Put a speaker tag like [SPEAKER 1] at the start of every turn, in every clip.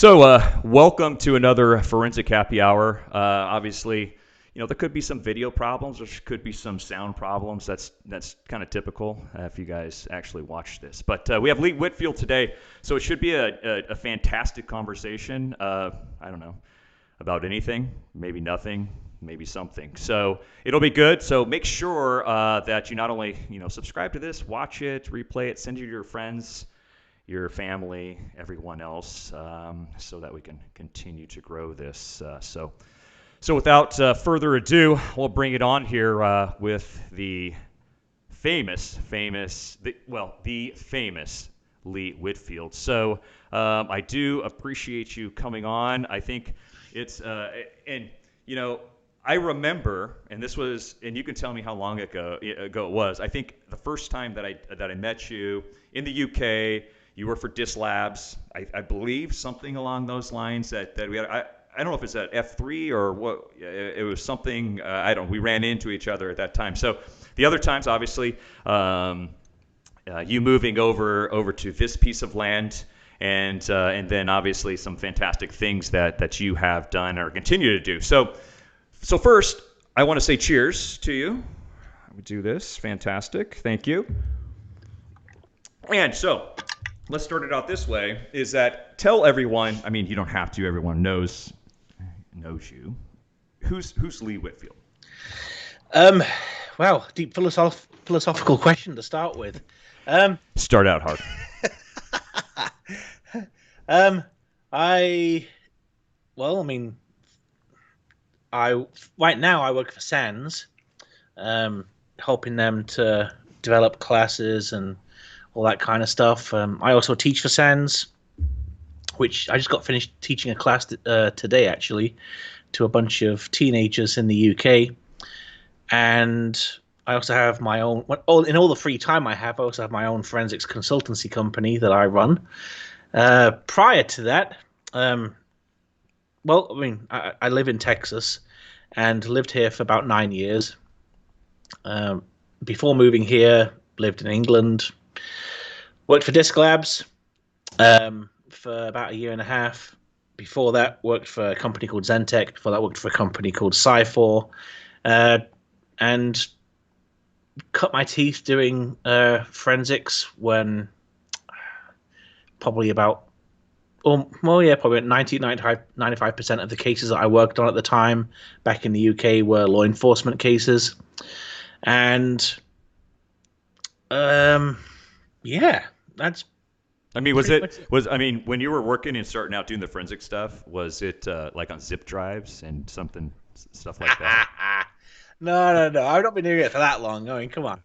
[SPEAKER 1] Welcome to another Forensic Happy Hour. Obviously, there could be some video problems, there could be some sound problems. That's kind of typical if you guys actually watch this. But we have Lee Whitfield today, so it should be a fantastic conversation. I don't know, about anything, maybe nothing, maybe something. So it'll be good. So make sure that you not only subscribe to this, watch it, replay it, send it to your friends, your family, everyone else, so that we can continue to grow this. So without further ado, we'll bring it on here with the famous Lee Whitfield. So I do appreciate you coming on. I think it's I remember, and you can tell me how long ago it was. I think the first time that I met you in the UK. You work for Dis Labs, I believe, something along those lines. That we had. I don't know if it's at F3 or what. It was something. I don't. We ran into each other at that time. So the other times, obviously, you moving over to this piece of land, and then obviously some fantastic things that you have done or continue to do. So first, I want to say cheers to you. We do this. Fantastic. Thank you. And so. Let's start it out this way, is that tell everyone, I mean, you don't have to, everyone knows you. Who's Lee Whitfield?
[SPEAKER 2] Wow, deep philosophical question to start with.
[SPEAKER 1] Start out hard.
[SPEAKER 2] Right now I work for SANS, helping them to develop classes and all that kind of stuff. I also teach for SANS, which I just got finished teaching a class today, actually, to a bunch of teenagers in the UK. And I also have my own, in all the free time I also have my own forensics consultancy company that I run. Prior to that, I live in Texas and lived here for about 9 years. Before moving here, lived in England. Worked for Disc Labs for about 1.5 years. Before that, worked for a company called Zentech. Before that, worked for a company called Sci4. And cut my teeth doing forensics when probably about 95% of the cases that I worked on at the time back in the UK were law enforcement cases. And yeah, that's.
[SPEAKER 1] I mean, when you were working and starting out doing the forensic stuff, was it like on zip drives and stuff like that?
[SPEAKER 2] No. I've not been doing it for that long. I mean, come on.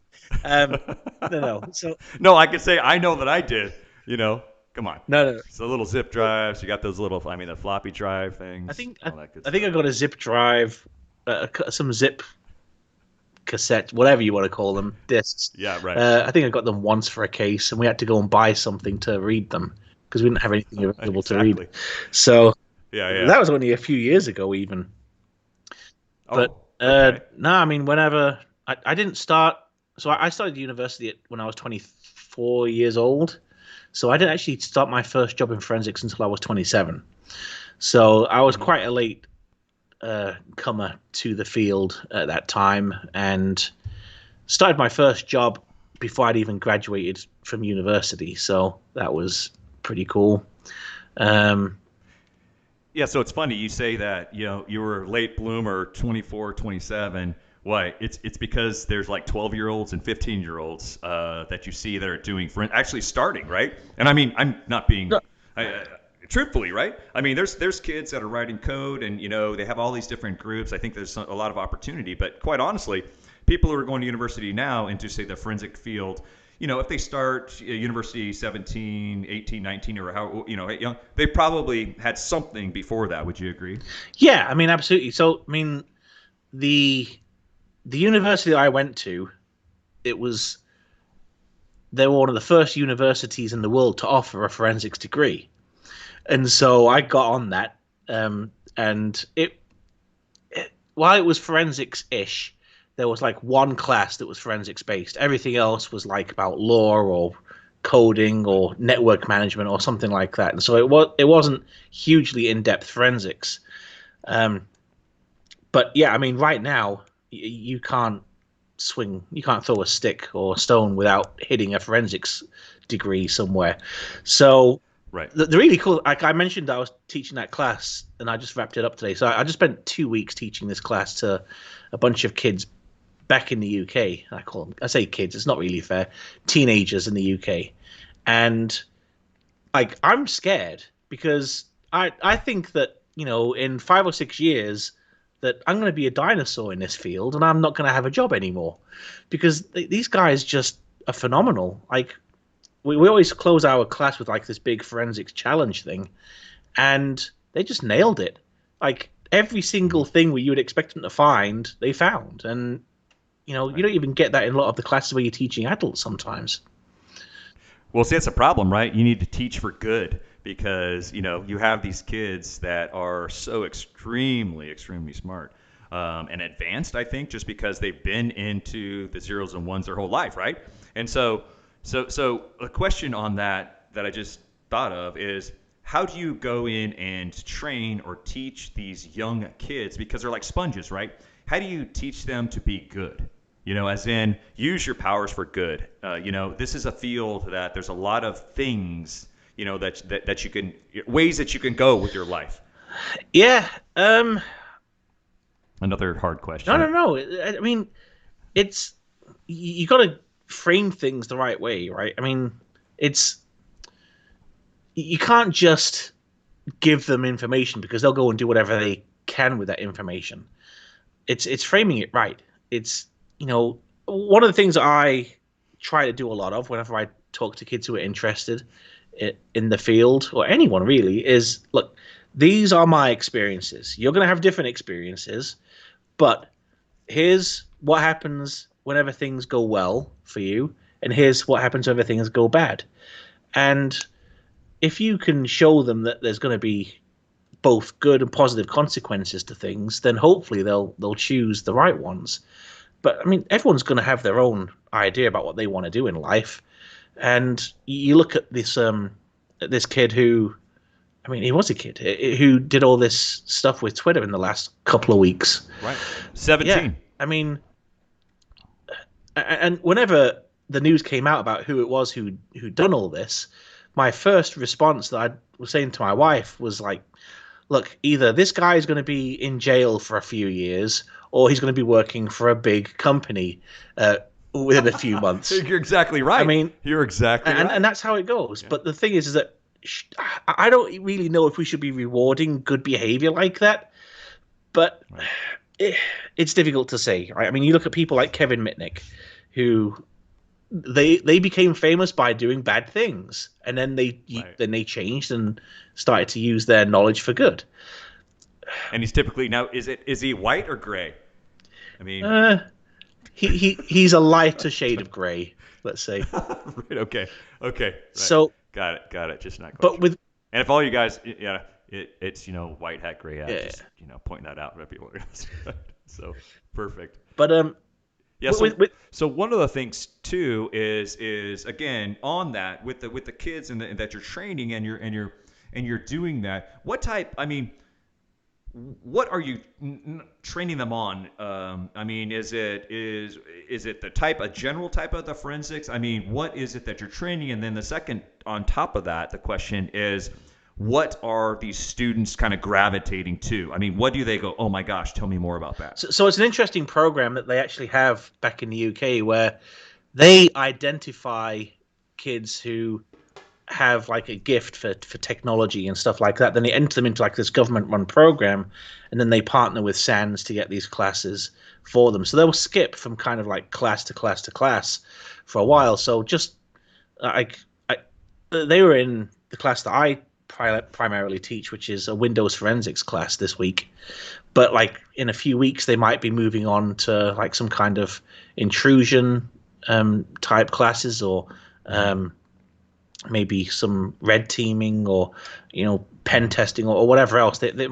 [SPEAKER 2] No. So
[SPEAKER 1] no, I could say I know that I did. Come on.
[SPEAKER 2] No.
[SPEAKER 1] So little zip drives. You got those little, the floppy drive things.
[SPEAKER 2] I think I got a zip drive, some zip cassette, whatever you want to call them, discs.
[SPEAKER 1] Yeah, right.
[SPEAKER 2] I think I got them once for a case, and we had to go and buy something to read them because we didn't have anything available to read. So
[SPEAKER 1] yeah,
[SPEAKER 2] that was only a few years ago, even. But
[SPEAKER 1] okay.
[SPEAKER 2] no, I mean, whenever I didn't start, so I started university when I was 24 years old. So I didn't actually start my first job in forensics until I was 27. So I was quite a late comer to the field at that time, and started my first job before I'd even graduated from university. So that was pretty cool.
[SPEAKER 1] Yeah, so it's funny you say that, you were a late bloomer, 24, 27. Why? It's because there's like 12-year-olds and 15-year-olds that you see that are doing actually starting, right? And I mean, I'm not being truthfully, right? I mean, there's kids that are writing code, and they have all these different groups. I think there's a lot of opportunity, but quite honestly, people who are going to university now into, say, the forensic field, if they start university 17, 18, 19, or how young, they probably had something before that. Would you agree?
[SPEAKER 2] Yeah, I mean, absolutely. So, I mean, the university I went to, they were one of the first universities in the world to offer a forensics degree. And so I got on that, and while it was forensics-ish, there was like one class that was forensics-based. Everything else was like about law or coding or network management or something like that. And so it wasn't hugely in-depth forensics. But yeah, I mean, right now you can't you can't throw a stick or a stone without hitting a forensics degree somewhere. So
[SPEAKER 1] Right.
[SPEAKER 2] the really cool, like I mentioned, I was teaching that class and I just wrapped it up today. So I just spent 2 weeks teaching this class to a bunch of kids back in the UK. I say kids, it's not really fair, teenagers in the UK. And like, I'm scared because I think that, in 5 or 6 years, that I'm going to be a dinosaur in this field and I'm not going to have a job anymore because these guys just are phenomenal. Like, we always close our class with like this big forensics challenge thing, and they just nailed it. Like, every single thing where you would expect them to find, they found. And, you don't even get that in a lot of the classes where you're teaching adults sometimes.
[SPEAKER 1] Well, see, that's a problem, right? You need to teach for good because you have these kids that are so extremely, extremely smart and advanced. I think just because they've been into the zeros and ones their whole life, right? And so a question on that I just thought of is how do you go in and train or teach these young kids because they're like sponges, right? How do you teach them to be good? As in use your powers for good. This is a field that there's a lot of things, that you can, ways that you can go with your life.
[SPEAKER 2] Yeah.
[SPEAKER 1] Another hard question.
[SPEAKER 2] No. I mean, it's you got to frame things the right way, right? I mean, you can't just give them information because they'll go and do whatever they can with that information. It's framing it right. It's one of the things I try to do a lot of whenever I talk to kids who are interested in the field, or anyone really, is look, these are my experiences. You're going to have different experiences, but here's what happens whenever things go well for you, and here's what happens whenever things go bad. And if you can show them that there's going to be both good and positive consequences to things, then hopefully they'll choose the right ones. But I mean, everyone's going to have their own idea about what they want to do in life. And you look at this kid who, I mean, he was a kid who did all this stuff with Twitter in the last couple of weeks.
[SPEAKER 1] Right. 17.
[SPEAKER 2] Yeah. I mean, and whenever the news came out about who it was who'd done all this, my first response that I was saying to my wife was like, look, either this guy is going to be in jail for a few years or he's going to be working for a big company within a few months.
[SPEAKER 1] You're exactly right. I mean, you're exactly right.
[SPEAKER 2] And that's how it goes. Yeah. But the thing is that I don't really know if we should be rewarding good behavior like that. But it's difficult to say, right? I mean, you look at people like Kevin Mitnick, who they became famous by doing bad things, and then they changed and started to use their knowledge for good.
[SPEAKER 1] And he's typically now is he white or gray? I mean,
[SPEAKER 2] he's a lighter shade of gray, let's say.
[SPEAKER 1] Right, okay. Right.
[SPEAKER 2] So
[SPEAKER 1] got it. Just not.
[SPEAKER 2] But with
[SPEAKER 1] and if all you guys, it's white hat, gray hat. Yeah. Just pointing that out for people. So perfect.
[SPEAKER 2] But
[SPEAKER 1] yeah. So one of the things too is again on that with the kids and that you're training and you're doing that. What type? I mean, what are you training them on? I mean, is it a general type of the forensics? I mean, what is it that you're training? And then the second on top of that, the question is, what are these students kind of gravitating to? I mean, what do they go, oh my gosh, tell me more about that?
[SPEAKER 2] So it's an interesting program that they actually have back in the UK where they identify kids who have like a gift for technology and stuff like that. Then they enter them into like this government-run program, and then they partner with SANS to get these classes for them. So they'll skip from kind of like class to class to class for a while. So just they were in the class that I primarily teach, which is a Windows forensics class this week. But like in a few weeks, they might be moving on to like some kind of intrusion type classes, or maybe some red teaming, or pen testing, or whatever else. They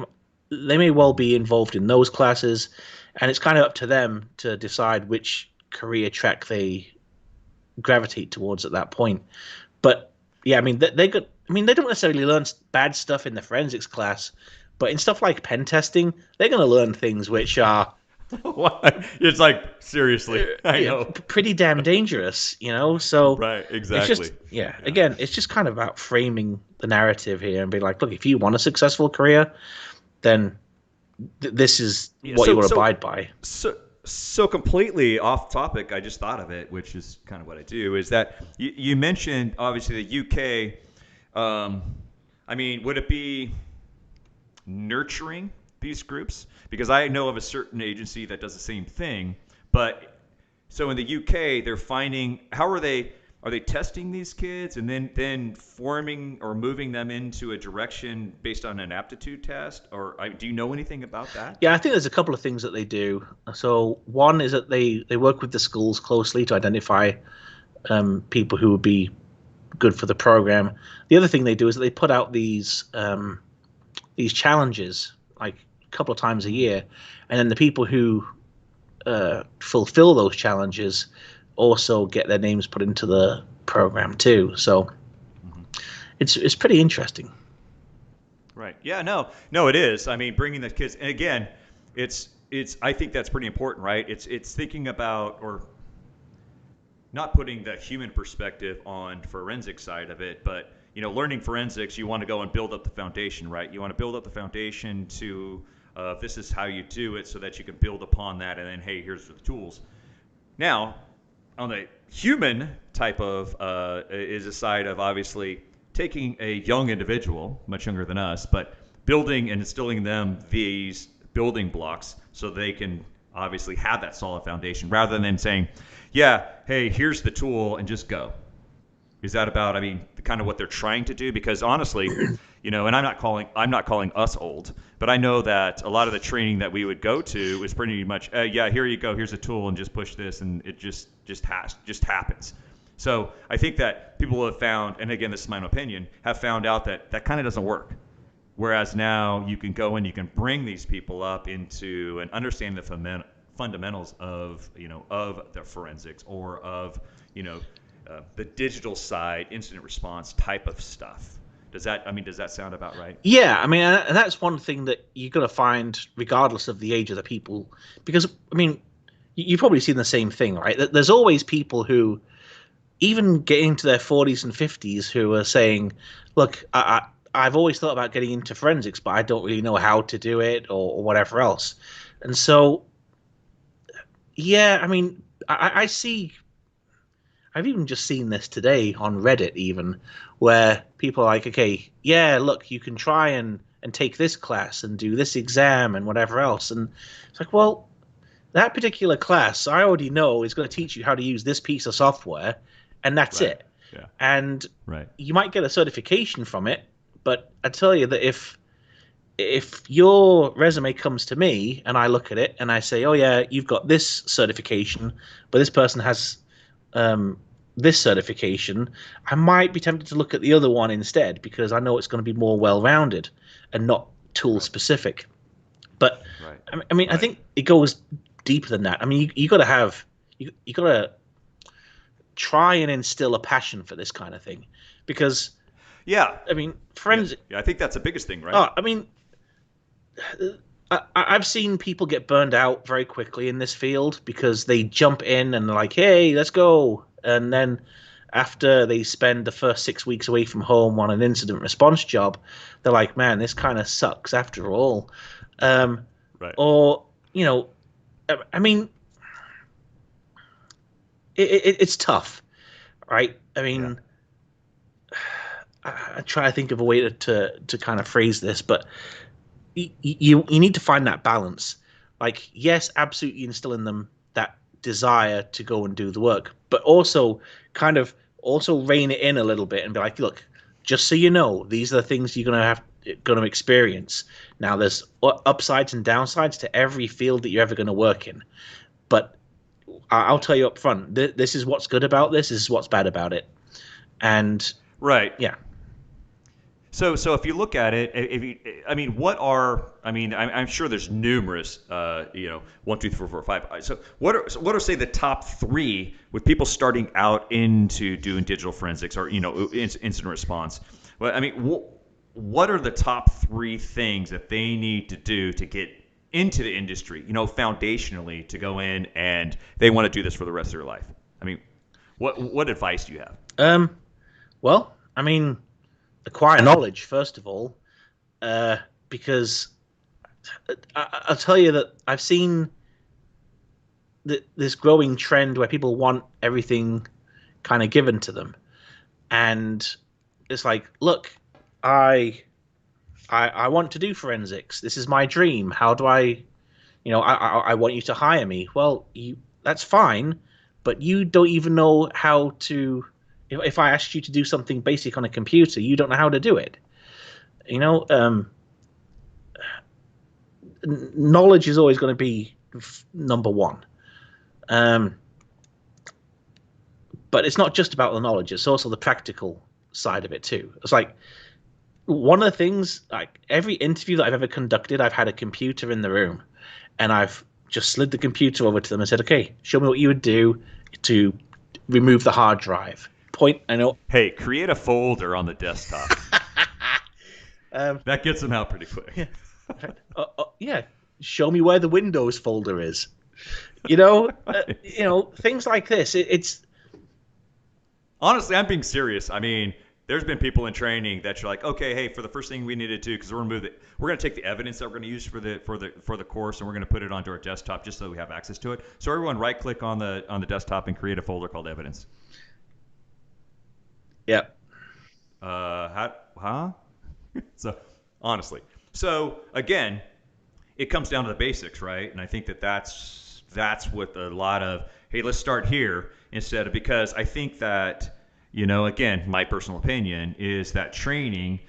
[SPEAKER 2] may well be involved in those classes, and it's kind of up to them to decide which career track they gravitate towards at that point. But yeah, I mean, they got. I mean, they don't necessarily learn bad stuff in the forensics class, but in stuff like pen testing, they're going to learn things which are
[SPEAKER 1] What? It's like seriously, I
[SPEAKER 2] yeah,
[SPEAKER 1] know.
[SPEAKER 2] pretty damn dangerous, you know. So
[SPEAKER 1] Right,
[SPEAKER 2] it's
[SPEAKER 1] exactly.
[SPEAKER 2] just yeah.
[SPEAKER 1] Yeah.
[SPEAKER 2] Again, it's just kind of about framing the narrative here and be like, look, if you want a successful career, then this is
[SPEAKER 1] Yeah.
[SPEAKER 2] what you will abide by.
[SPEAKER 1] So completely off topic. I just thought of it, which is kind of what I do. Is that you mentioned obviously the UK. I mean, would it be nurturing these groups? Because I know of a certain agency that does the same thing. But so in the UK, they're finding how are they testing these kids and then forming or moving them into a direction based on an aptitude test? Or do you know anything about that?
[SPEAKER 2] Yeah, I think there's a couple of things that they do. So one is that they work with the schools closely to identify people who would be good for the program. The other thing they do is that they put out these challenges like a couple of times a year, and then the people who fulfill those challenges also get their names put into the program too. So it's pretty interesting.
[SPEAKER 1] Right. Yeah. No. It is. I mean, bringing the kids, and again, it's. I think that's pretty important, right? It's thinking about or not putting the human perspective on forensic side of it, but learning forensics, you want to go and build up the foundation, right? You want to build up the foundation to this is how you do it, so that you can build upon that, and then hey, here's the tools. Now, on the human type of is a side of obviously taking a young individual, much younger than us, but building and instilling them these building blocks so they can obviously have that solid foundation rather than saying, yeah, hey, here's the tool and just go. Is that about, I mean, kind of what they're trying to do? Because honestly, and I'm not calling us old, but I know that a lot of the training that we would go to is pretty much, yeah, here you go, here's a tool, and just push this, and it just happens. So I think that people have found, and again, this is my own opinion, have found out that that kind of doesn't work. Whereas now you can go and you can bring these people up into and understand the fundamentals of of the forensics or of the digital side, incident response type of stuff. Does that sound about right?
[SPEAKER 2] Yeah, I mean, and that's one thing that you're going to find regardless of the age of the people, because I mean, you've probably seen the same thing, right? There's always people who even getting into their 40s and 50s who are saying, look, I've always thought about getting into forensics, but I don't really know how to do it or whatever else. And so, yeah, I mean, I see, I've even just seen this today on Reddit, even where people are like, okay, yeah, look, you can try and take this class and do this exam and whatever else. And it's like, well, that particular class I already know is going to teach you how to use this piece of software, and that's
[SPEAKER 1] Right.
[SPEAKER 2] it.
[SPEAKER 1] Yeah.
[SPEAKER 2] And
[SPEAKER 1] Right.
[SPEAKER 2] you might get a certification from it, but I tell you that if your resume comes to me and I look at it and I say, oh yeah, you've got this certification, but this person has this certification, I might be tempted to look at the other one instead because I know it's going to be more well-rounded and not tool specific. But
[SPEAKER 1] Right.
[SPEAKER 2] I mean, I think it goes deeper than that. I mean, you got to have you got to try and instill a passion for this kind of thing, because
[SPEAKER 1] Yeah.
[SPEAKER 2] I mean, forensic.
[SPEAKER 1] Yeah. I think that's the biggest thing, right?
[SPEAKER 2] Oh, I mean, I've seen people get burned out very quickly in this field because they jump in and they're like, "Hey, let's go," and then after they spend the first 6 weeks away from home on an incident response job, they're like, "Man, this kind of sucks after all."
[SPEAKER 1] Right.
[SPEAKER 2] Or I mean, it's tough, right? I mean, I try to think of a way to kind of phrase this, but you need to find that balance. Like, yes, absolutely instill in them that desire to go and do the work, but also kind of also rein it in a little bit and be like, look, just so you know, these are the things you're going to experience. Now, there's upsides and downsides to every field that you're ever going to work in, but I'll tell you up front, this is what's good about this. This is what's bad about it, and
[SPEAKER 1] Right.
[SPEAKER 2] yeah.
[SPEAKER 1] So if you look at it, if you, I mean, I'm sure there's numerous, 1, 2, 3, 4, 5. So what are say the top three with people starting out into doing digital forensics or incident response? Well, I mean, what are the top three things that they need to do to get into the industry, foundationally to go in and they want to do this for the rest of their life? I mean, what advice do you have?
[SPEAKER 2] Well, I mean, acquire knowledge first of all, because I'll tell you that I've seen this growing trend where people want everything kind of given to them, and it's like, look, I want to do forensics. This is my dream. How do I want you to hire me. Well, that's fine, but you don't even know how to. If I asked you to do something basic on a computer, you don't know how to do it. Knowledge is always going to be number one. But it's not just about the knowledge; it's also the practical side of it too. It's like one of the things. Like every interview that I've ever conducted, I've had a computer in the room, and I've just slid the computer over to them and said, "Okay, show me what you would do to remove the hard drive." I know.
[SPEAKER 1] Hey, create a folder on the desktop. That gets them out pretty quick.
[SPEAKER 2] Yeah. Yeah. Show me where the Windows folder is. Things like this. It's
[SPEAKER 1] honestly, I'm being serious. I mean, there's been people in training that you're like, okay, hey, for the first thing we need to do, because we're going to take the evidence that we're going to use for the course, and we're going to put it onto our desktop just so we have access to it. So everyone, right click on the desktop and create a folder called evidence.
[SPEAKER 2] Yeah.
[SPEAKER 1] Huh? So honestly, again, it comes down to the basics, right? And I think that's what a lot of, hey, let's start here instead of, because I think that, again, my personal opinion is that training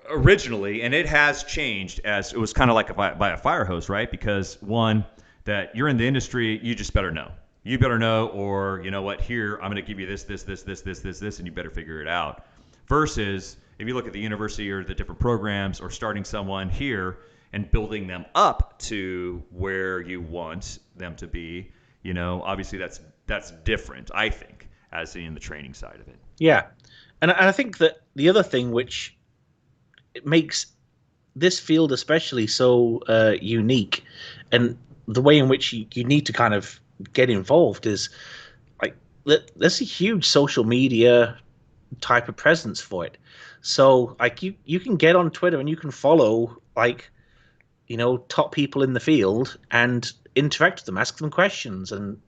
[SPEAKER 1] originally, and it has changed as it was kind of like by a fire hose, right? Because one, that you're in the industry, you just better know. You better know, or you know what, here, I'm going to give you this, and you better figure it out. Versus if you look at the university or the different programs or starting someone here and building them up to where you want them to be, obviously that's different, I think, as in the training side of it.
[SPEAKER 2] Yeah. And I think that the other thing which it makes this field especially so unique, and the way in which you need to kind of get involved is like there's a huge social media type of presence for it. So like you can get on Twitter and you can follow top people in the field and interact with them, ask them questions, and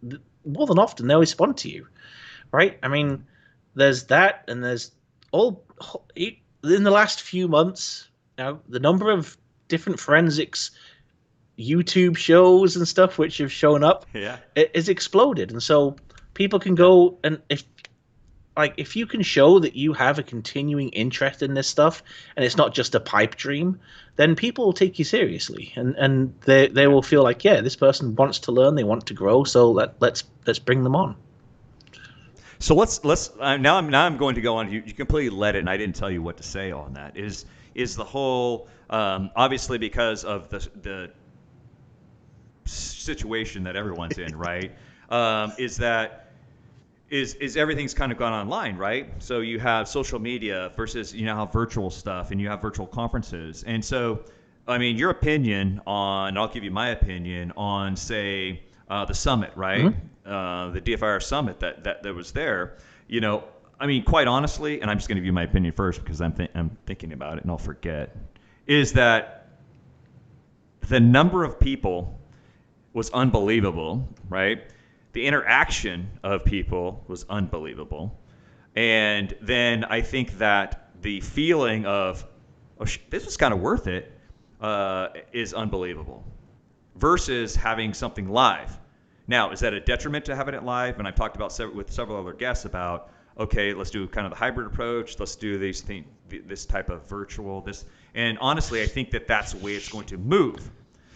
[SPEAKER 2] more than often they'll respond to you, right? I mean, there's that, and there's in the last few months, the number of different forensics YouTube shows and stuff which have shown up, it has exploded. And so people can go, and if you can show that you have a continuing interest in this stuff and it's not just a pipe dream, then people will take you seriously, and they will feel like, yeah, this person wants to learn, they want to grow, so let's bring them on.
[SPEAKER 1] So let's now I'm going to go on. You completely led it, and I didn't tell you what to say on that. Is the whole obviously because of the situation that everyone's in, right? Is everything's kind of gone online, right? So you have social media versus how virtual stuff, and you have virtual conferences. And so, I mean, your opinion on, I'll give you my opinion on, say, the summit, right? Mm-hmm. The DFIR summit that was there. I mean, quite honestly, and I'm just going to give you my opinion first because I'm thinking about it and I'll forget, is that the number of people was unbelievable, right? The interaction of people was unbelievable. And then I think that the feeling of, this was kind of worth it, is unbelievable. Versus having something live. Now, is that a detriment to having it live? And I've talked about with several other guests about, okay, let's do kind of the hybrid approach. Let's do this type of virtual. And honestly, I think that that's the way it's going to move.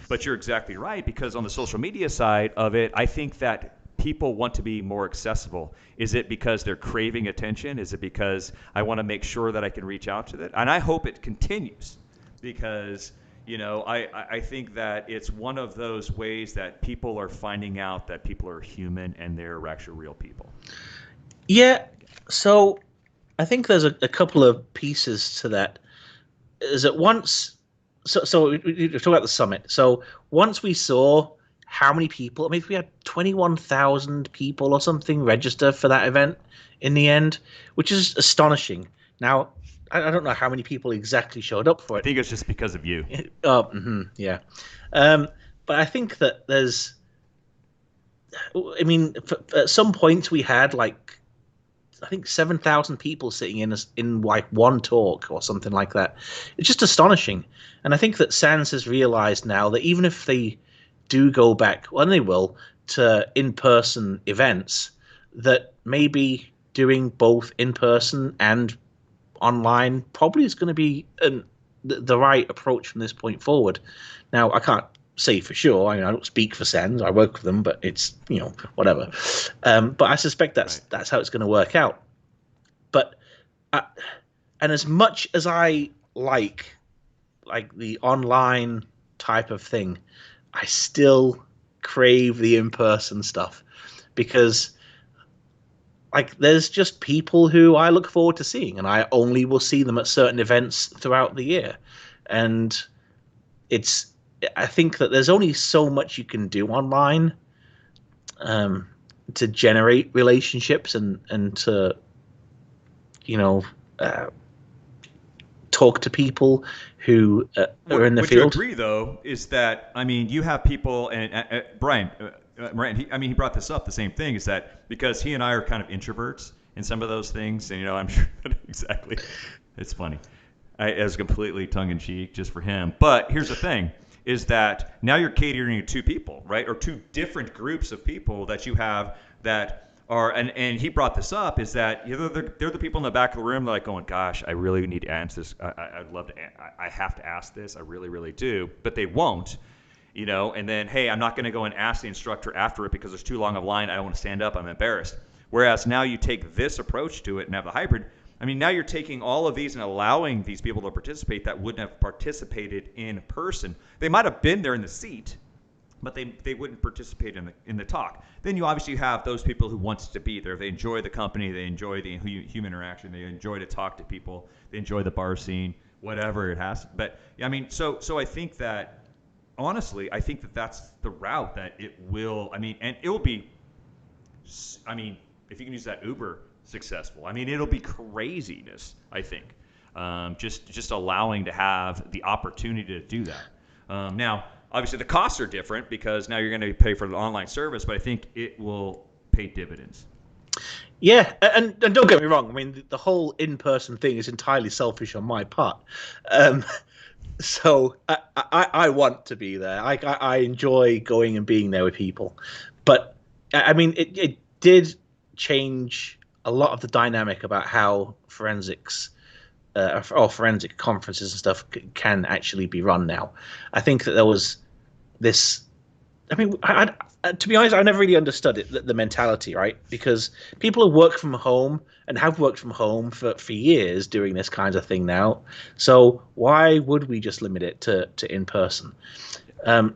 [SPEAKER 1] But you're exactly right, because on the social media side of it, I think that people want to be more accessible? Is it because they're craving attention? Is it because I want to make sure that I can reach out to that? And I hope it continues, because I think that it's one of those ways that people are finding out that people are human and they're actually real people.
[SPEAKER 2] Yeah. So I think there's a couple of pieces to that. Is that once, so we talk about the summit. So once we saw how many people, I mean, we had 21,000 people or something register for that event in the end, which is astonishing. Now, I don't know how many people exactly showed up for
[SPEAKER 1] I
[SPEAKER 2] it.
[SPEAKER 1] think it's just because of you.
[SPEAKER 2] Yeah. But I think that there's, I mean, at some point we had like, I think 7,000 people sitting in like one talk or something like that. It's just astonishing. And I think that SANS has realized now that even if they do go back, well, they will, to in-person events, that maybe doing both in-person and online probably is going to be the right approach from this point forward. Now, I can't say for sure. I mean, I don't speak for SANS. I work for them, but it's whatever. But I suspect that's how it's going to work out. But and as much as I like the online type of thing, I still crave the in-person stuff, because like there's just people who I look forward to seeing, and I only will see them at certain events throughout the year. And I think that there's only so much you can do online to generate relationships and to talk to people who are in the
[SPEAKER 1] Would
[SPEAKER 2] field.
[SPEAKER 1] you agree, though, is that, I mean, you have people, and Brian, he brought this up, the same thing, is that because he and I are kind of introverts in some of those things, and, I'm sure exactly, it's funny. It was completely tongue-in-cheek just for him. But here's the thing, is that now you're catering to two people, right, or two different groups of people that you have that are, and he brought this up, is that they're the people in the back of the room like going, gosh, I really need to answer this. I'd love to. I have to ask this. I really, really do. But they won't, and then, hey, I'm not going to go and ask the instructor after it because there's too long of line. I don't want to stand up. I'm embarrassed. Whereas now you take this approach to it and have the hybrid. I mean, now you're taking all of these and allowing these people to participate that wouldn't have participated in person. They might have been there in the seat, but they wouldn't participate in the talk. Then you obviously have those people who want to be there. They enjoy the company. They enjoy the human interaction. They enjoy to talk to people. They enjoy the bar scene, whatever it has. But, I mean, so I think that, honestly, I think that that's the route that it will, I mean, and it will be, I mean, if you can use that, Uber successful. I mean, it'll be craziness, I think, just allowing to have the opportunity to do that. Now, obviously, the costs are different because now you're going to pay for the online service, but I think it will pay dividends.
[SPEAKER 2] Yeah, and don't get me wrong. I mean, the whole in-person thing is entirely selfish on my part. So I want to be there. I enjoy going and being there with people. But, I mean, it did change a lot of the dynamic about how forensics or forensic conferences and stuff can actually be run now. I think that there was this, I mean, to be honest, I never really understood it, the mentality, right? Because people who work from home and have worked from home for years doing this kind of thing now. So why would we just limit it to in person? But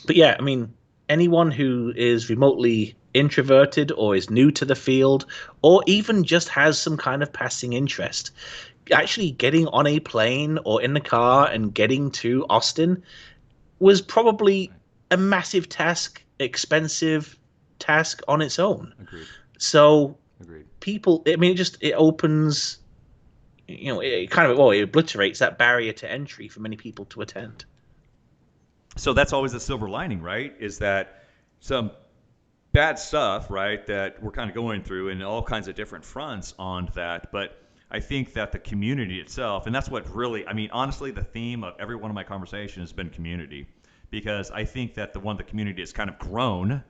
[SPEAKER 2] yeah, I mean, anyone who is remotely introverted or is new to the field or even just has some kind of passing interest, actually getting on a plane or in the car and getting to Austin was probably a massive task, expensive task on its own.
[SPEAKER 1] Agreed.
[SPEAKER 2] So
[SPEAKER 1] Agreed.
[SPEAKER 2] People, I mean, it opens, it kind of, it obliterates that barrier to entry for many people to attend.
[SPEAKER 1] So that's always the silver lining, right? Is that some bad stuff, right, that we're kind of going through in all kinds of different fronts on that. But I think that the community itself, and that's what really, I mean, honestly, the theme of every one of my conversations has been community, because I think that the community has kind of grown.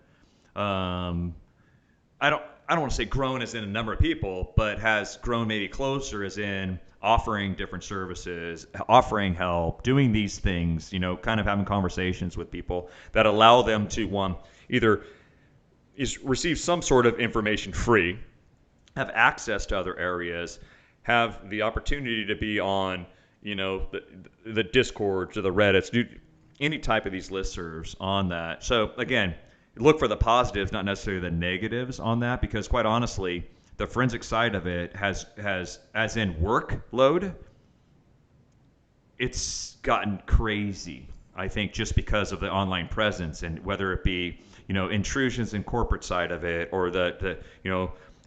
[SPEAKER 1] I don't want to say grown as in a number of people, but has grown maybe closer as in offering different services, offering help, doing these things, kind of having conversations with people that allow them to either is receive some sort of information free, have access to other areas, have the opportunity to be on, the Discords or the Reddits, do any type of these listservs on that. So again, look for the positives, not necessarily the negatives on that, because quite honestly, the forensic side of it has as in workload, it's gotten crazy. I think just because of the online presence, and whether it be intrusions in corporate side of it, or the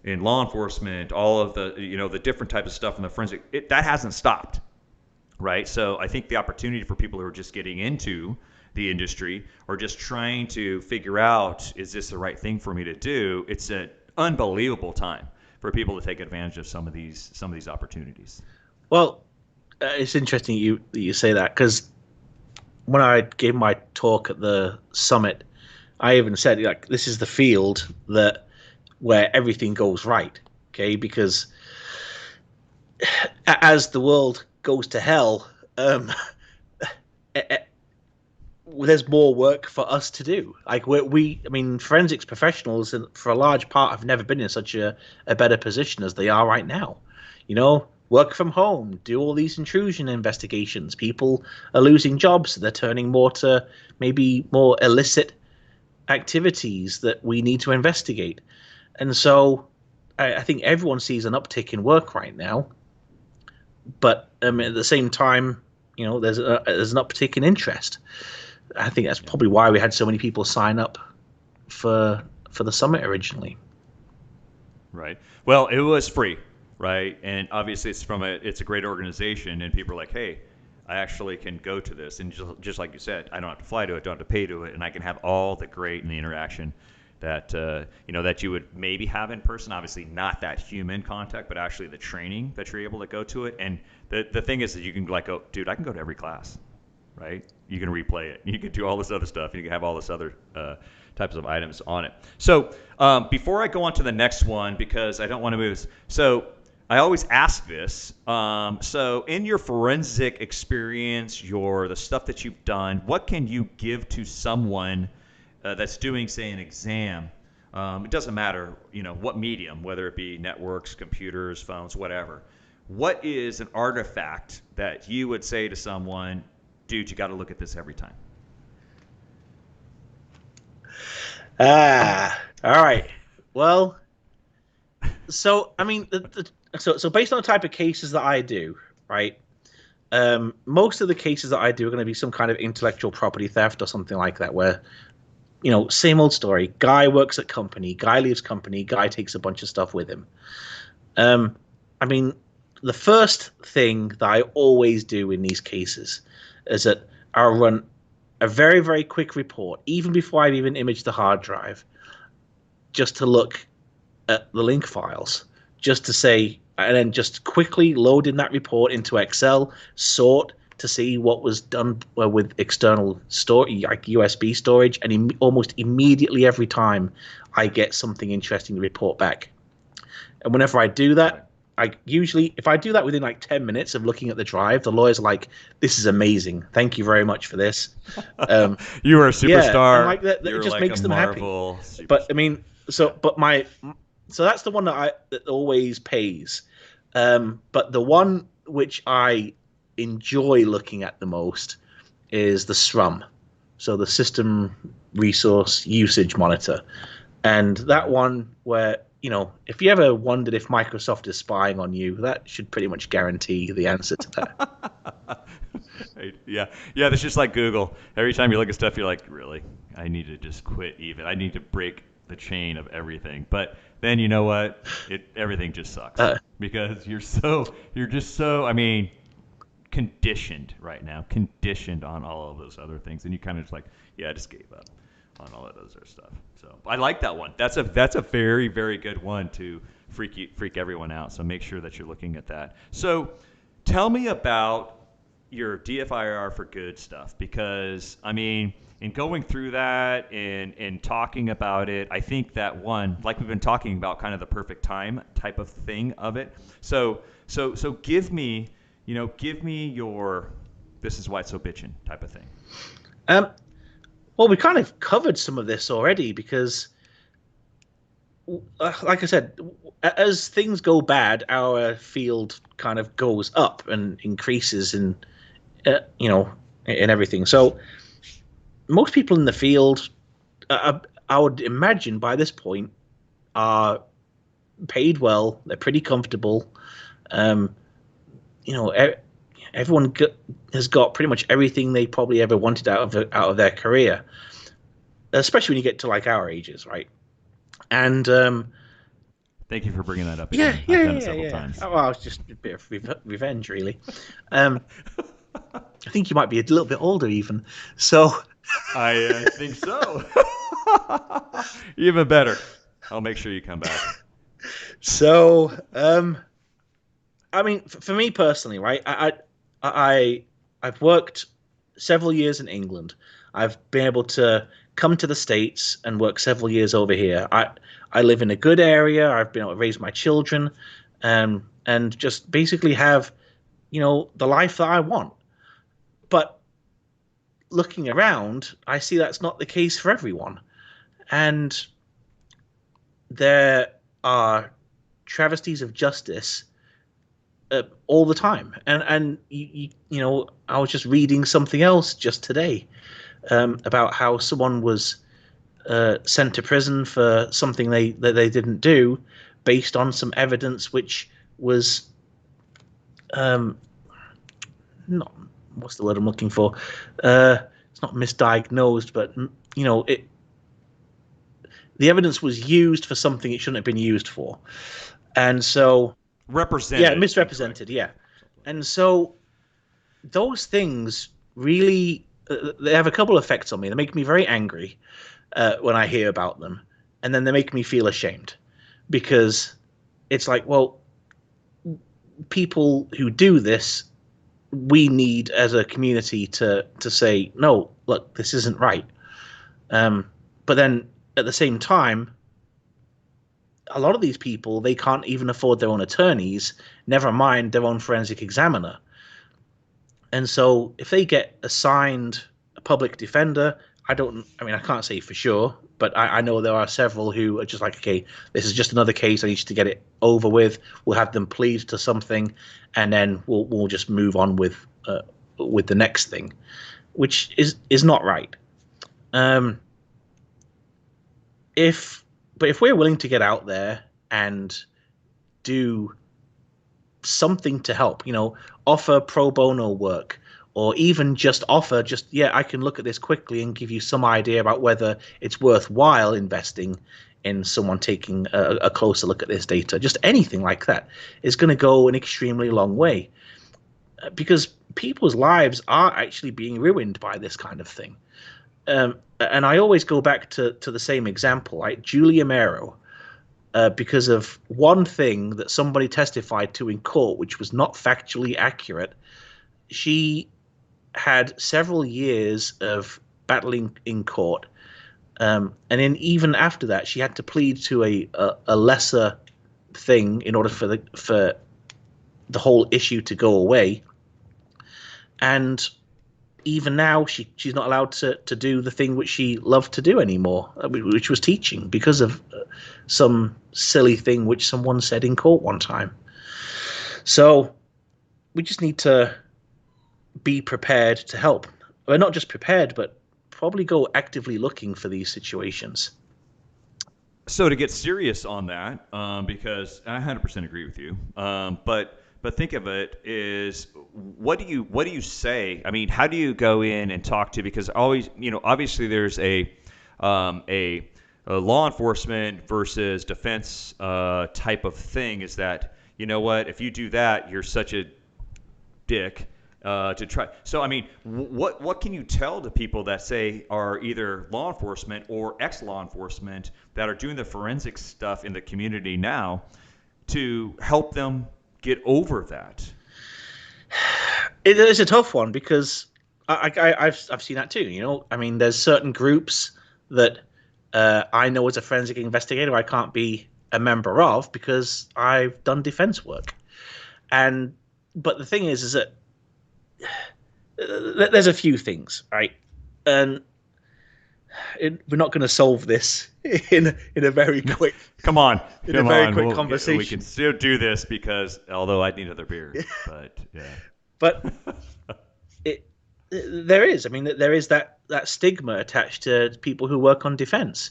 [SPEAKER 1] in law enforcement, all of the the different types of stuff in the forensic, that hasn't stopped, right? So I think the opportunity for people who are just getting into the industry or just trying to figure out, is this the right thing for me to do? It's an unbelievable time for people to take advantage of some of these opportunities.
[SPEAKER 2] Well, it's interesting you say that, because when I gave my talk at the summit, I even said, like, this is the field where everything goes right, okay? Because as the world goes to hell, there's more work for us to do. Like I mean, forensics professionals, for a large part, have never been in such a better position as they are right now. Work from home, do all these intrusion investigations. People are losing jobs. They're turning more to maybe more illicit activities that we need to investigate. And so I think everyone sees an uptick in work right now. But at the same time, there's an uptick in interest. I think that's probably why we had so many people sign up for the summit originally.
[SPEAKER 1] Right. Well, it was free, right? And obviously it's a great organization, and people are like, hey, I actually can go to this, and just like you said, I don't have to fly to it, don't have to pay to it, and I can have all the great and the interaction that that you would maybe have in person. Obviously, not that human contact, but actually the training that you're able to go to it. And the thing is that you can go, dude, I can go to every class, right? You can replay it. You can do all this other stuff. You can have all this other types of items on it. So before I go on to the next one, because I don't want to move this, so I always ask this. So in your forensic experience, the stuff that you've done, what can you give to someone that's doing, say, an exam? It doesn't matter, what medium, whether it be networks, computers, phones, whatever. What is an artifact that you would say to someone, dude, you got to look at this every time?
[SPEAKER 2] All right. Well, so I mean, so based on the type of cases that I do, right? Most of the cases that I do are going to be some kind of intellectual property theft or something like that, where same old story. Guy works at company, guy leaves company, guy takes a bunch of stuff with him. I mean, the first thing that I always do in these cases is that I'll run a very, very quick report, even before I've even imaged the hard drive, just to look at the link files, just to say, and then just quickly load in that report into Excel, sort to see what was done with external storage, like USB storage, and almost immediately every time I get something interesting to report back. And whenever I do that, if I do that within like 10 minutes of looking at the drive, the lawyer's like, "This is amazing. Thank you very much for this."
[SPEAKER 1] You are a superstar.
[SPEAKER 2] Yeah, like that it just makes them happy.
[SPEAKER 1] Superstar.
[SPEAKER 2] But I mean, so that's the one that always pays. But the one which I enjoy looking at the most is the SRUM, so the System Resource Usage Monitor, and that one where if you ever wondered if Microsoft is spying on you, that should pretty much guarantee the answer to that.
[SPEAKER 1] Yeah, that's just like Google. Every time you look at stuff, you're like, really? I need to just quit even. I need to break the chain of everything. But then you know what? Everything just sucks because you're just so, I mean, conditioned right now, conditioned on all of those other things. And you kind of just like, yeah, I just gave up on all that other stuff. So I like that one. That's a very, very good one to freak everyone out. So make sure that you're looking at that. So tell me about your DFIR for good stuff, because I mean, in going through that and talking about it, I think that one, like we've been talking about, kind of the perfect time type of thing of it. So give me your this is why it's so bitchin' type of thing.
[SPEAKER 2] Well, we kind of covered some of this already, because like I said, as things go bad, our field kind of goes up and increases in, you know, in everything. So most people in the field, I would imagine by this point, are paid well. They're pretty comfortable. Um, you know, everyone has got pretty much everything they probably ever wanted out of their career, especially when you get to like our ages, right? And
[SPEAKER 1] Thank you for bringing that up
[SPEAKER 2] yeah,
[SPEAKER 1] again. I've
[SPEAKER 2] yeah,
[SPEAKER 1] done it
[SPEAKER 2] yeah,
[SPEAKER 1] several
[SPEAKER 2] yeah.
[SPEAKER 1] times.
[SPEAKER 2] Oh, well, it's just a bit of revenge, really. Um, I think you might be a little bit older, even. So,
[SPEAKER 1] I think so. Even better. I'll make sure you come back.
[SPEAKER 2] so, I mean, for me personally, right? I've worked several years in England. I've been able to come to the States and work several years over here. I live in a good area. I've been able to raise my children, and just basically have, the life that I want. But looking around, I see that's not the case for everyone, and there are travesties of justice all the time. And I was just reading something else just today, about how someone was sent to prison for something they didn't do, based on some evidence which was, um, not, what's the word I'm looking for? It's not misdiagnosed, but the evidence was used for something it shouldn't have been used for, and so yeah,
[SPEAKER 1] Represented
[SPEAKER 2] misrepresented,
[SPEAKER 1] incorrectly.
[SPEAKER 2] yeah. And so those things really, they have a couple of effects on me. They make me very angry when I hear about them, and then they make me feel ashamed, because it's like, well, people who do this, we need as a community to say, no, look, this isn't right. But then at the same time, a lot of these people, they can't even afford their own attorneys, never mind their own forensic examiner. And so if they get assigned a public defender, I mean, I can't say for sure, but I know there are several who are just like, okay, this is just another case. I need to get it over with. We'll have them plead to something, and then we'll just move on with the next thing, which is not right. Um, if if we're willing to get out there and do something to help, offer pro bono work, or even just offer, just, yeah, I can look at this quickly and give you some idea about whether it's worthwhile investing in someone taking a closer look at this data. Just anything like that is going to go an extremely long way, because people's lives are actually being ruined by this kind of thing. And I always go back to the same example, right? Julia Mero, because of one thing that somebody testified to in court, which was not factually accurate. She had several years of battling in court, and then even after that, she had to plead to a lesser thing in order for the whole issue to go away. And even now, she's not allowed to do the thing which she loved to do anymore, which was teaching, because of some silly thing which someone said in court one time. So we just need to be prepared to help. We're not just prepared, but probably go actively looking for these situations.
[SPEAKER 1] So to get serious on that, because I 100% agree with you, but think of it is what do you say? I mean, how do you go in and talk to? Because always, obviously there's um, a, a law enforcement versus defense type of thing. Is that, you know what? If you do that, you're such a dick to try. So I mean, what can you tell to people that say are either law enforcement or ex-law enforcement that are doing the forensic stuff in the community now to help them get over that?
[SPEAKER 2] It is a tough one, because I've seen that too. I mean, there's certain groups that I know as a forensic investigator I can't be a member of because I've done defense work. And but the thing is that there's a few things, right? And we're not going to solve this in a very quick
[SPEAKER 1] Come on,
[SPEAKER 2] in a
[SPEAKER 1] come
[SPEAKER 2] very
[SPEAKER 1] on.
[SPEAKER 2] quick
[SPEAKER 1] We can
[SPEAKER 2] conversation.
[SPEAKER 1] still do this because although I need another beer, but yeah.
[SPEAKER 2] But it there is. I mean, there is that stigma attached to people who work on defense,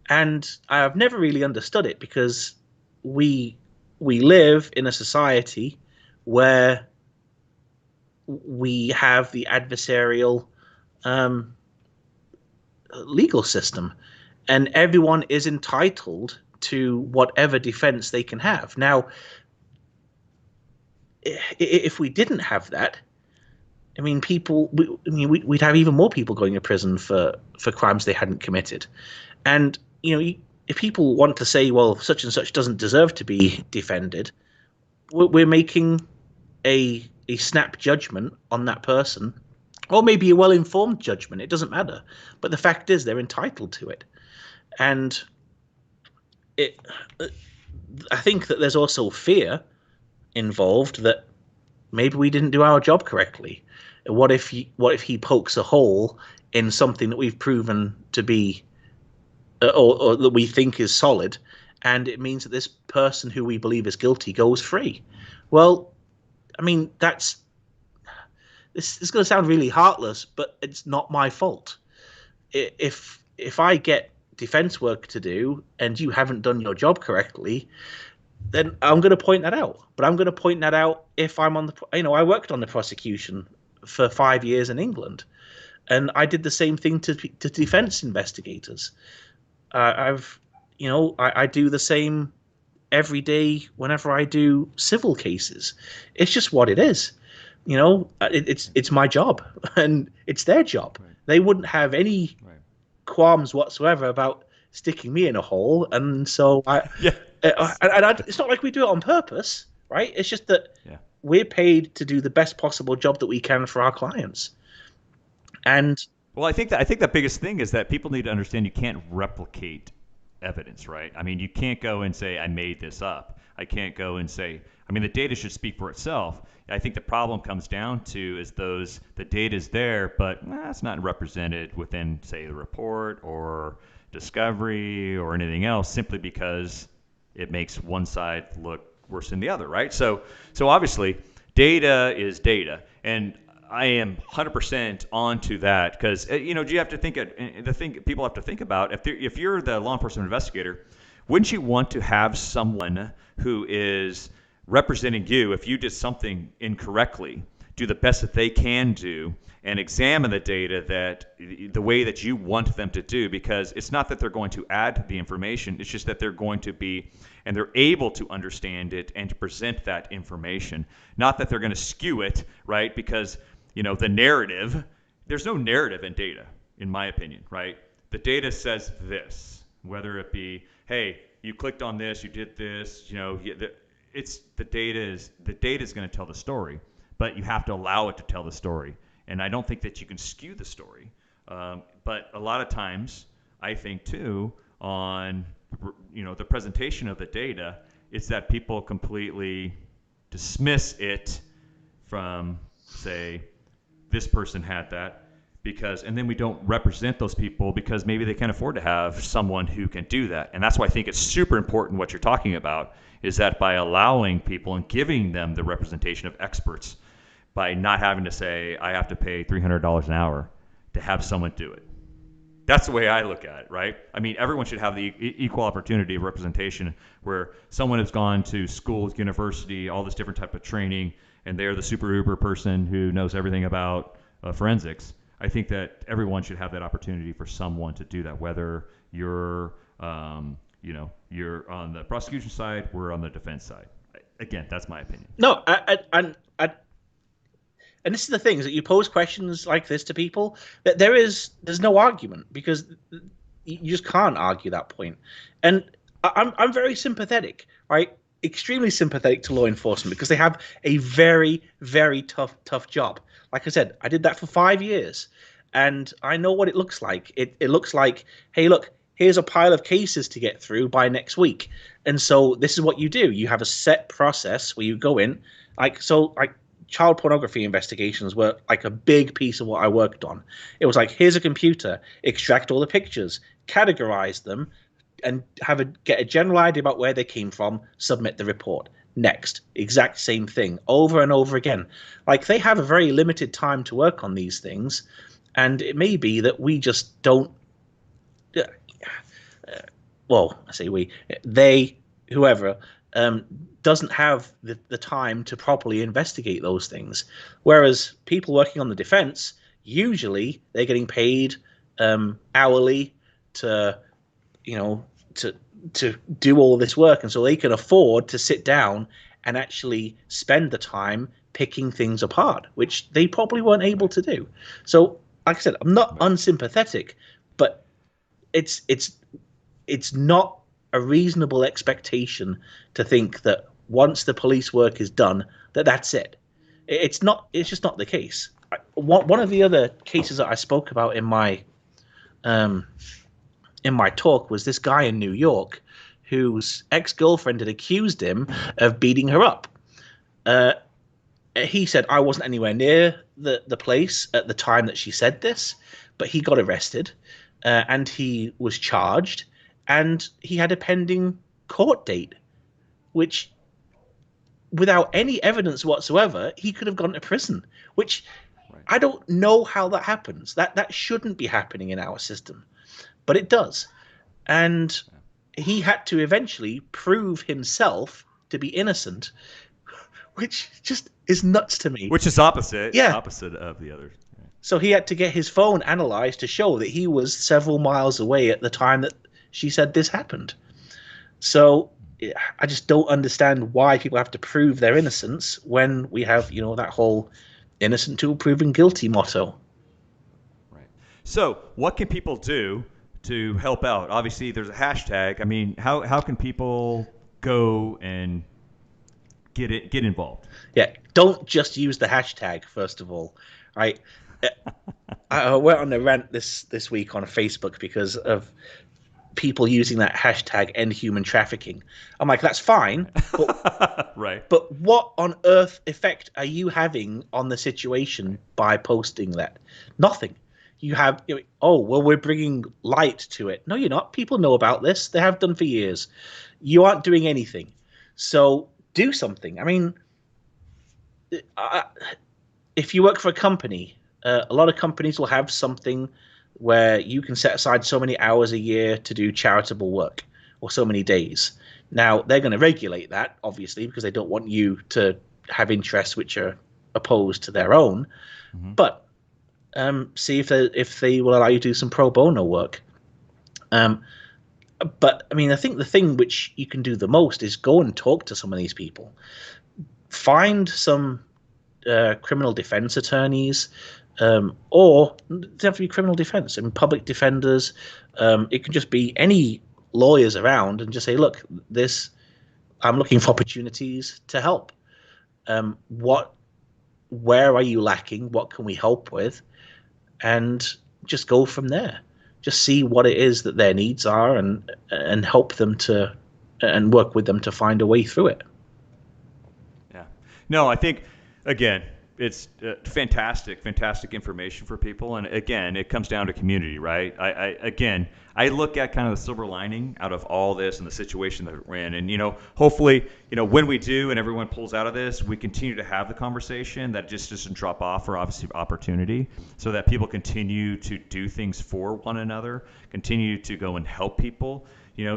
[SPEAKER 2] and I've never really understood it because we we live in a society where we have the adversarial um, legal system, and everyone is entitled to whatever defense they can have. Now, if we didn't have that, I mean, we'd have even more people going to prison for crimes they hadn't committed. And if people want to say, well, such and such doesn't deserve to be defended, we're making a snap judgment on that person, or maybe a well-informed judgment. It doesn't matter. But the fact is, they're entitled to it. And it, I think that there's also fear involved that maybe we didn't do our job correctly. What if he pokes a hole in something that we've proven to be, or that we think is solid, and it means that this person who we believe is guilty goes free? Well, I mean, this is going to sound really heartless, but it's not my fault. If I get defense work to do and you haven't done your job correctly, then I'm going to point that out. But I'm going to point that out if I'm on I worked on the prosecution for 5 years in England, and I did the same thing to defense investigators. I do the same every day whenever I do civil cases. It's just what it is. It's my job, and it's their job.
[SPEAKER 1] Right.
[SPEAKER 2] They wouldn't have any
[SPEAKER 1] Right.
[SPEAKER 2] qualms whatsoever about sticking me in a hole, and so
[SPEAKER 1] Yeah.
[SPEAKER 2] it's not like we do it on purpose, right? It's just that
[SPEAKER 1] Yeah.
[SPEAKER 2] we're paid to do the best possible job that we can for our clients. And
[SPEAKER 1] Well, I think the biggest thing is that people need to understand you can't replicate evidence, right? I mean, you can't go and say I made this up. I can't go and say. I mean, the data should speak for itself. I think the problem comes down to is the data is there, but it's not represented within, say, the report or discovery or anything else, simply because it makes one side look worse than the other, right? So obviously, data is data, and I am 100% onto that because you have to think the thing people have to think about if you're the law enforcement investigator, wouldn't you want to have someone who is representing you if you did something incorrectly, do the best that they can do, and examine the data the way that you want them to do, because it's not that they're going to add the information, it's just that they're going to be and they're able to understand it and to present that information, not that they're going to skew it, right? Because the narrative, there's no narrative in data, in my opinion, right? The data says this, whether it be, hey, you clicked on this, you did this, it's the data is going to tell the story, but you have to allow it to tell the story. And I don't think that you can skew the story. But a lot of times, I think too, on the presentation of the data, it's that people completely dismiss it from, say, this person had that and then we don't represent those people because maybe they can't afford to have someone who can do that. And that's why I think it's super important what you're talking about is that by allowing people and giving them the representation of experts, by not having to say, I have to pay $300 an hour to have someone do it. That's the way I look at it, right? I mean, everyone should have the equal opportunity of representation where someone has gone to school, university, all this different type of training, and they're the super uber person who knows everything about forensics. I think that everyone should have that opportunity for someone to do that, whether you're, you're on the prosecution side, we're on the defense side. Again, that's my opinion.
[SPEAKER 2] No, and this is the thing, is that you pose questions like this to people, that there's no argument, because you just can't argue that point. And I'm very sympathetic, right? Extremely sympathetic to law enforcement, because they have a very, very tough job. Like I said, I did that for 5 years, and I know what it looks like. It looks like, hey, look, here's a pile of cases to get through by next week. And so this is what you do. You have a set process where you go in, child pornography investigations were like a big piece of what I worked on. It was like, here's a computer, extract all the pictures, categorize them, and get a general idea about where they came from, submit the report. Next, exact same thing over and over again. Like, they have a very limited time to work on these things, and it may be that we just don't. Well, I say we, they, whoever, doesn't have the time to properly investigate those things. Whereas people working on the defense, usually they're getting paid hourly to, to do all this work, and so they can afford to sit down and actually spend the time picking things apart, which they probably weren't able to do. So, like I said, I'm not unsympathetic, but it's not a reasonable expectation to think that once the police work is done, that's it. It's not. It's just not the case. One of the other cases that I spoke about in my talk was this guy in New York whose ex-girlfriend had accused him of beating her up. He said, I wasn't anywhere near the place at the time that she said this, but he got arrested and he was charged, and he had a pending court date, which, without any evidence whatsoever, he could have gone to prison, which I don't know how that happens. That shouldn't be happening in our system, but it does. And he had to eventually prove himself to be innocent, which just is nuts to me.
[SPEAKER 1] Which is opposite.
[SPEAKER 2] Yeah.
[SPEAKER 1] Opposite of the others. Yeah.
[SPEAKER 2] So he had to get his phone analyzed to show that he was several miles away at the time that she said this happened. So I just don't understand why people have to prove their innocence when we have, that whole innocent till proven guilty motto.
[SPEAKER 1] Right. So what can people do to help out? Obviously, there's a hashtag. I mean, how can people go and get involved?
[SPEAKER 2] Yeah, don't just use the hashtag, first of all. I went on a rant this week on Facebook because of people using that hashtag end human trafficking. I'm like, that's fine, but,
[SPEAKER 1] right.
[SPEAKER 2] But what on earth effect are you having on the situation by posting that? Nothing. You have, we're bringing light to it. No, you're not. People know about this. They have done for years. You aren't doing anything. So do something. I mean, if you work for a company, a lot of companies will have something where you can set aside so many hours a year to do charitable work, or so many days. Now, they're going to regulate that, obviously, because they don't want you to have interests which are opposed to their own. Mm-hmm. But see if they will allow you to do some pro bono work. But, I mean, I think the thing which you can do the most is go and talk to some of these people. Find some criminal defense attorneys, or it doesn't have to be criminal defense. I mean, public defenders. It can just be any lawyers around, and just say, look, I'm looking for opportunities to help. Where are you lacking? What can we help with? And just go from there. Just see what it is that their needs are, and help them and work with them to find a way through it.
[SPEAKER 1] Yeah. No, I think, again, it's fantastic information for people. And again, it comes down to community, right? I look at kind of the silver lining out of all this and the situation that we're in. And, hopefully, when we do and everyone pulls out of this, we continue to have the conversation that just doesn't drop off for obviously opportunity, so that people continue to do things for one another, continue to go and help people,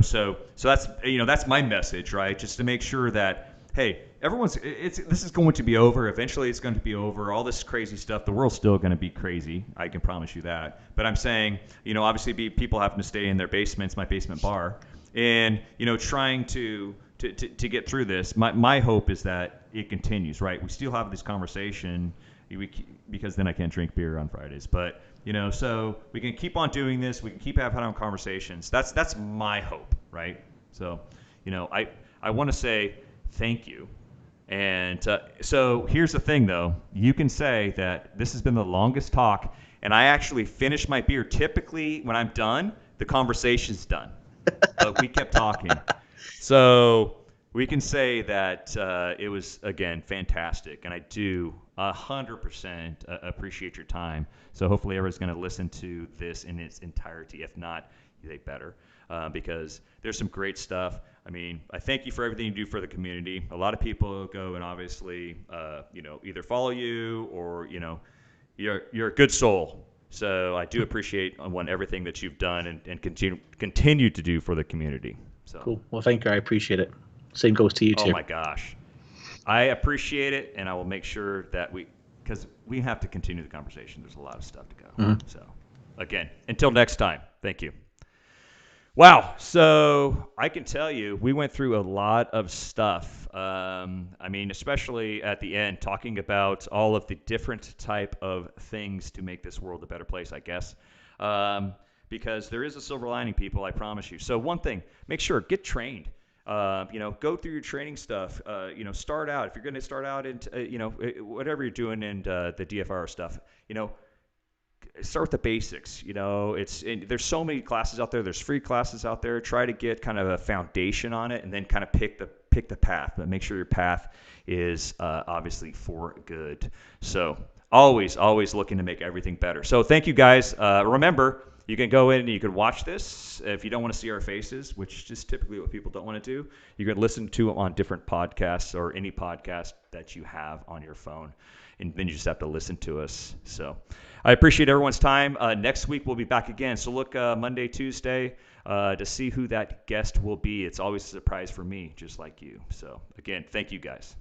[SPEAKER 1] so that's my message, right? Just to make sure that, hey, this is going to be over. Eventually it's going to be over. All this crazy stuff, the world's still going to be crazy. I can promise you that. But I'm saying, obviously people having to stay in their basements, my basement bar, and, trying to get through this. My hope is that it continues, right? We still have this conversation because then I can't drink beer on Fridays. But, so we can keep on doing this. We can keep having conversations. That's my hope, right? So, I want to say thank you. And so here's the thing, though. You can say that this has been the longest talk, and I actually finish my beer. Typically, when I'm done, the conversation's done. But we kept talking. So we can say that it was, again, fantastic, and I do 100% appreciate your time. So hopefully everyone's going to listen to this in its entirety. If not, they better, because there's some great stuff. I mean, I thank you for everything you do for the community. A lot of people go and obviously, either follow you or, you're a good soul. So I do appreciate everything that you've done and continue to do for the community. So.
[SPEAKER 2] Cool. Well, thank you. I appreciate it. Same goes to you
[SPEAKER 1] Oh
[SPEAKER 2] too.
[SPEAKER 1] my gosh. I appreciate it, and I will make sure that because we have to continue the conversation. There's a lot of stuff to go.
[SPEAKER 2] Mhm.
[SPEAKER 1] So, again, until next time, thank you. Wow. So I can tell you, we went through a lot of stuff. I mean, especially at the end, talking about all of the different type of things to make this world a better place, I guess. Because there is a silver lining, people, I promise you. So one thing, make sure, get trained. Go through your training stuff. Start out. If you're going to start out into, whatever you're doing in the DFIR stuff, start with the basics. There's so many classes out there. There's free classes out there. Try to get kind of a foundation on it, and then kind of pick the path. But make sure your path is obviously for good. So always looking to make everything better. So thank you guys. Remember, you can go in and you can watch this if you don't want to see our faces, which is typically what people don't want to do. You can listen to them on different podcasts or any podcast that you have on your phone, and then you just have to listen to us. So I appreciate everyone's time. Next week we'll be back again. So look Monday, Tuesday to see who that guest will be. It's always a surprise for me, just like you. So again, thank you guys.